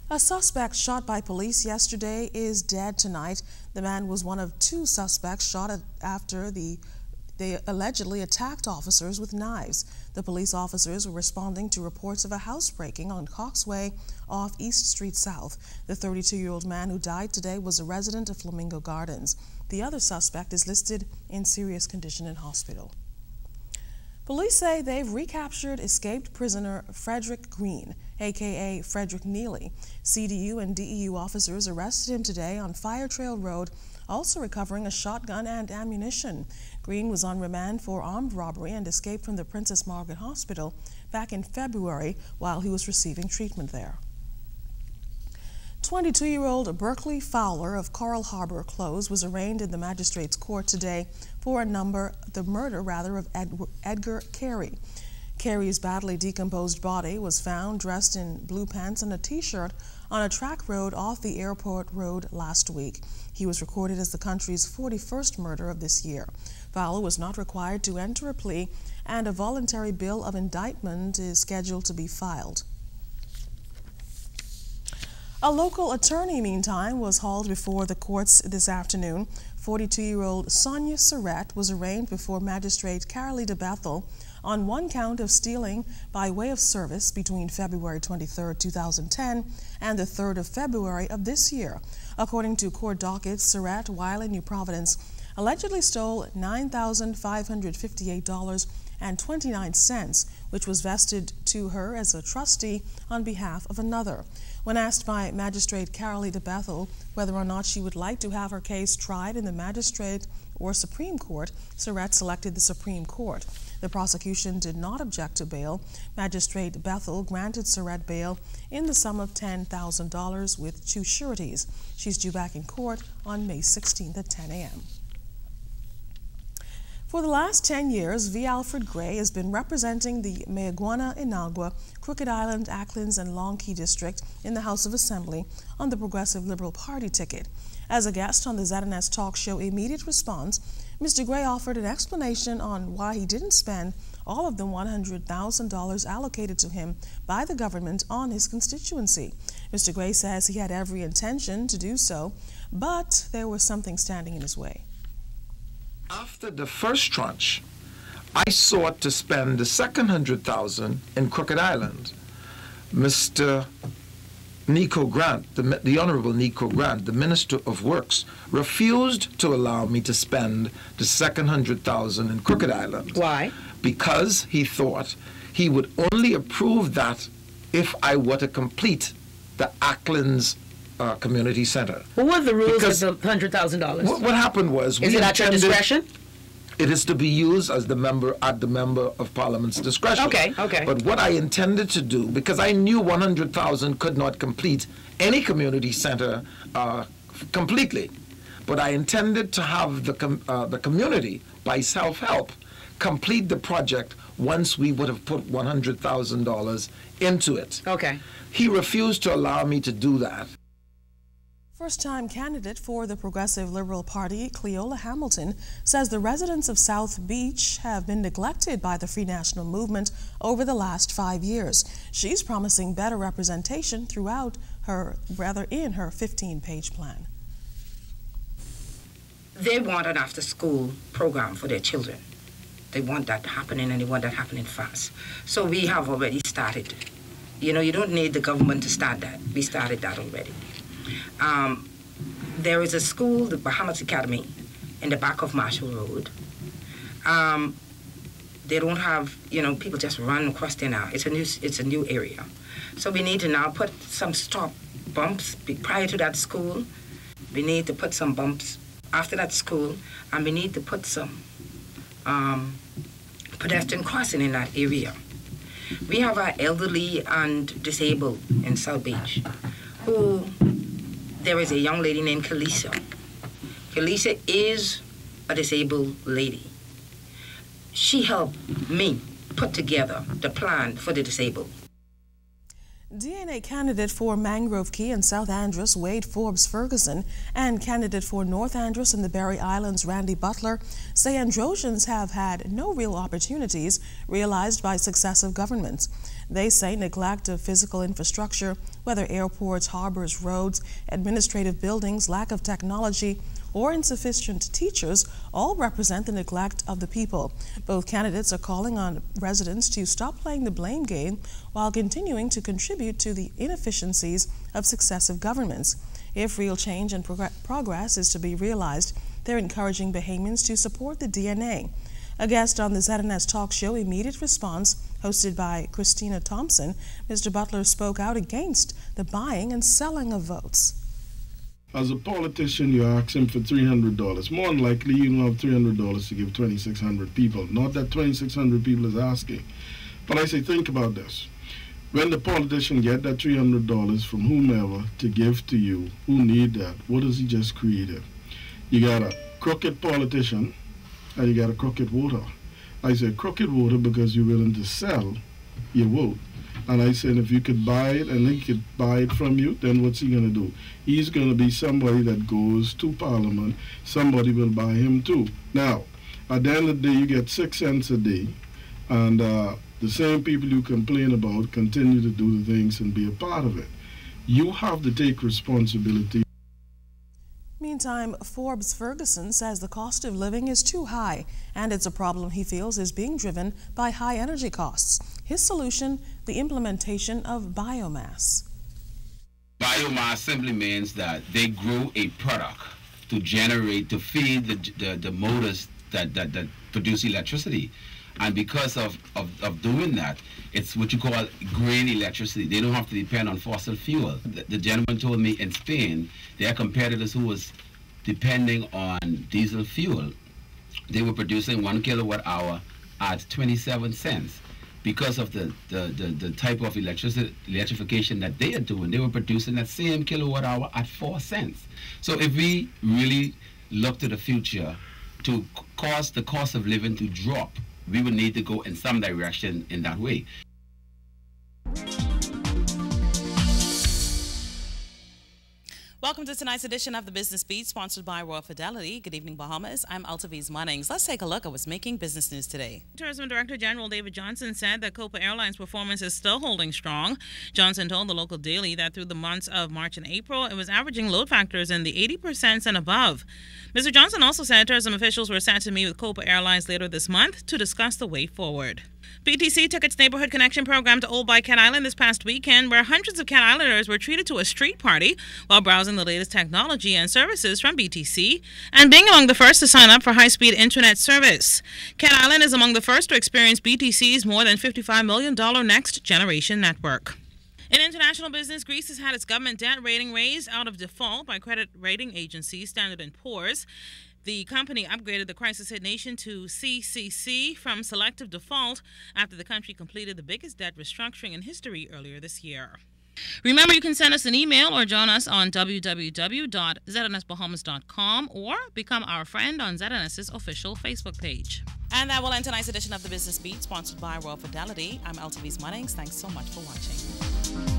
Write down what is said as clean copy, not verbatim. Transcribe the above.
A suspect shot by police yesterday is dead tonight. The man was one of two suspects shot after they allegedly attacked officers with knives. The police officers were responding to reports of a housebreaking on Coxway off East Street South. The 32-year-old man who died today was a resident of Flamingo Gardens. The other suspect is listed in serious condition in hospital. Police say they've recaptured escaped prisoner Frederick Green, a.k.a. Frederick Neely. CDU and DEU officers arrested him today on Fire Trail Road, also recovering a shotgun and ammunition. Green was on remand for armed robbery and escaped from the Princess Margaret Hospital back in February while he was receiving treatment there. 22-year-old Berkeley Fowler of Coral Harbor Close was arraigned in the magistrate's court today for the murder of Edgar Carey. Carey's badly decomposed body was found dressed in blue pants and a t-shirt on a track road off the airport road last week. He was recorded as the country's 41st murder of this year. Fowler was not required to enter a plea, and a voluntary bill of indictment is scheduled to be filed. A local attorney, meantime, was hauled before the courts this afternoon. 42-year-old Sonia Surratt was arraigned before Magistrate Carolee de Bethel on one count of stealing by way of service between February 23, 2010 and the 3rd of February of this year. According to court dockets, Surratt, while in New Providence, allegedly stole $9,558.29, which was vested to her as a trustee on behalf of another. When asked by Magistrate Carolee de Bethel whether or not she would like to have her case tried in the Magistrate or Supreme Court, Surratt selected the Supreme Court. The prosecution did not object to bail. Magistrate Bethel granted Surratt bail in the sum of $10,000 with two sureties. She's due back in court on May 16th at 10 a.m. For the last 10 years, V. Alfred Gray has been representing the Mayaguana, Inagua, Crooked Island, Acklins, and Long Key District in the House of Assembly on the Progressive Liberal Party ticket. As a guest on the ZNS talk show Immediate Response, Mr. Gray offered an explanation on why he didn't spend all of the $100,000 allocated to him by the government on his constituency. Mr. Gray says he had every intention to do so, but there was something standing in his way. After the first tranche, I sought to spend the second $100,000 in Crooked Island. Mr. Nico Grant, the Honorable Nico Grant, the Minister of Works, refused to allow me to spend the second $100,000 in Crooked Island. Why? Because he thought he would only approve that if I were to complete the Acklins Community Center. What were the rules of the $100,000? What happened was, is it at your discretion? It is to be used as the member of Parliament's discretion. Okay. But what I intended to do, because I knew $100,000 could not complete any community center completely, but I intended to have the community, by self-help, complete the project once we would have put $100,000 into it. Okay. He refused to allow me to do that. First-time candidate for the Progressive Liberal Party, Cleola Hamilton, says the residents of South Beach have been neglected by the Free National Movement over the last 5 years. She's promising better representation in her 15-page plan. They want an after-school program for their children. They want that happening, and they want that happening fast. So we have already started. You know, you don't need the government to start that. We started that already. There is a school, the Bahamas Academy, in the back of Marshall Road. They don't have, people just run across there now. It's a new area. So we need to now put some stop bumps prior to that school. We need to put some bumps after that school, and we need to put some pedestrian crossing in that area. We have our elderly and disabled in South Beach who... There is a young lady named Kalisa. Kalisa is a disabled lady. She helped me put together the plan for the disabled. DNA candidate for Mangrove Key and South Andros, Wade Forbes Ferguson, and candidate for North Andros and the Berry Islands, Randy Butler, say Androsians have had no real opportunities realized by successive governments. They say neglect of physical infrastructure, whether airports, harbors, roads, administrative buildings, lack of technology, or insufficient teachers, all represent the neglect of the people. Both candidates are calling on residents to stop playing the blame game while continuing to contribute to the inefficiencies of successive governments. If real change and progress is to be realized, they're encouraging Bahamians to support the DNA. A guest on the ZNS talk show Immediate Response, hosted by Christina Thompson, Mr. Butler spoke out against the buying and selling of votes. As a politician, you ask him for $300. More than likely, you don't have $300 to give 2,600 people. Not that 2,600 people is asking. But I say, think about this. When the politician get that $300 from whomever to give to you, who need that, what has he just created? You got a crooked politician and you got a crooked voter. I say crooked voter because you're willing to sell your vote. And I said, if you could buy it and he could buy it from you, then what's he going to do? He's going to be somebody that goes to Parliament. Somebody will buy him too. Now, at the end of the day, you get 6 cents a day. And the same people you complain about continue to do the things and be a part of it. You have to take responsibility. Meantime, Forbes Ferguson says the cost of living is too high, and it's a problem he feels is being driven by high energy costs. His solution, the implementation of biomass. Biomass simply means that they grow a product to generate, to feed the motors that produce electricity. And because of doing that, it's what you call green electricity. They don't have to depend on fossil fuel. The gentleman told me in Spain, their competitors who was depending on diesel fuel, they were producing 1 kilowatt hour at 27 cents. Because of the type of electrification that they are doing, they were producing that same kilowatt hour at 4 cents. So if we really look to the future to cause the cost of living to drop, we would need to go in some direction in that way. Welcome to tonight's edition of the Business Beat, sponsored by Royal Fidelity. Good evening, Bahamas. I'm Altaviz Munnings. Let's take a look at what's making business news today. Tourism Director General David Johnson said that Copa Airlines' performance is still holding strong. Johnson told the local daily that through the months of March and April, it was averaging load factors in the 80% and above. Mr. Johnson also said tourism officials were set to meet with Copa Airlines later this month to discuss the way forward. BTC took its Neighborhood Connection program to Old By Cat Island this past weekend, where hundreds of Cat Islanders were treated to a street party while browsing the latest technology and services from BTC and being among the first to sign up for high-speed internet service. Cat Island is among the first to experience BTC's more than $55 million next-generation network. In international business, Greece has had its government debt rating raised out of default by credit rating agency Standard & Poor's. The company upgraded the crisis-hit nation to CCC from selective default after the country completed the biggest debt restructuring in history earlier this year. Remember, you can send us an email or join us on www.znsbahamas.com or become our friend on ZNS's official Facebook page. And that will end tonight's edition of the Business Beat, sponsored by Royal Fidelity. I'm Altaviz Munnings. Thanks so much for watching.